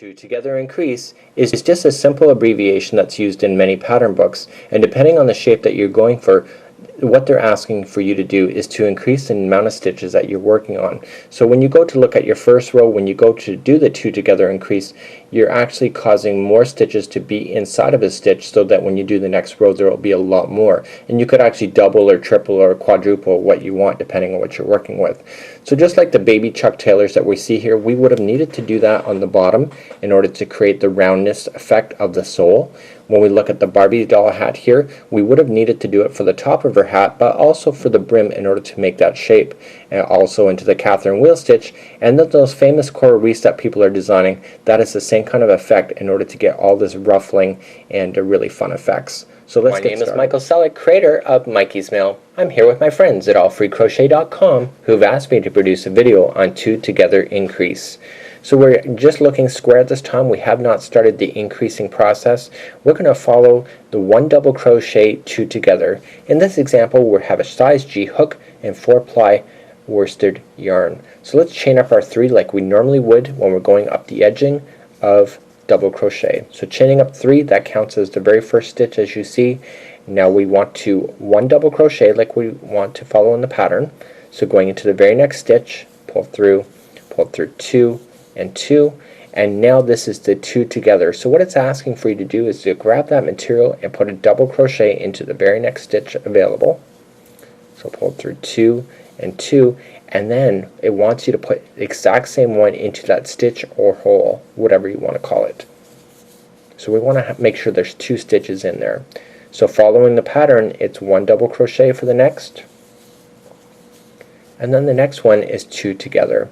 Two together increase is just a simple abbreviation that's used in many pattern books, and depending on the shape that you're going for, what they're asking for you to do is to increase the amount of stitches that you're working on. So when you go to look at your first row, when you go to do the two together increase, you're actually causing more stitches to be inside of a stitch, so that when you do the next row there will be a lot more, and you could actually double or triple or quadruple what you want depending on what you're working with. So just like the baby Chuck Taylors that we see here, we would have needed to do that on the bottom in order to create the roundness effect of the sole. When we look at the Barbie doll hat here, we would have needed to do it for the top of her hat, but also for the brim in order to make that shape, and also into the Catherine wheel stitch, and then those famous coral reefs that people are designing. That is the same kind of effect in order to get all this ruffling and really fun effects. So let's get started. My name is Michael Selleck, creator of Mikey's Mail. I'm here with my friends at allfreecrochet.com who've asked me to produce a video on two together increase. So we're just looking square at this time. We have not started the increasing process. We're going to follow the one double crochet, two together. In this example we have a size G hook and 4-ply worsted yarn. So let's chain up our 3 like we normally would when we're going up the edging of double crochet. So chaining up 3, that counts as the very first stitch, as you see. Now we want to one double crochet like we want to follow in the pattern. So going into the very next stitch, pull through 2 and 2, and now this is the two together. So what it's asking for you to do is to grab that material and put a double crochet into the very next stitch available. So pull through 2 and 2, and then it wants you to put the exact same one into that stitch or hole, whatever you want to call it. So we want to make sure there's 2 stitches in there. So following the pattern, it's one double crochet for the next, and then the next one is 2 together.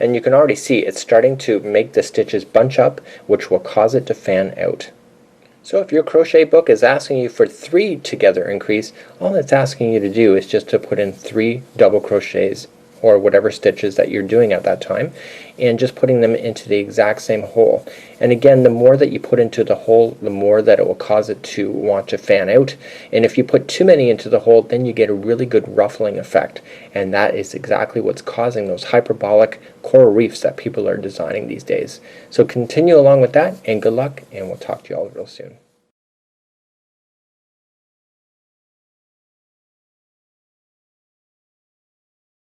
And you can already see it's starting to make the stitches bunch up, which will cause it to fan out. So if your crochet book is asking you for 3 together increase, all it's asking you to do is just to put in 3 double crochets or whatever stitches that you're doing at that time, and just putting them into the exact same hole. And again, the more that you put into the hole, the more that it will cause it to want to fan out. And if you put too many into the hole, then you get a really good ruffling effect, and that is exactly what's causing those hyperbolic coral reefs that people are designing these days. So continue along with that, and good luck, and we'll talk to you all real soon.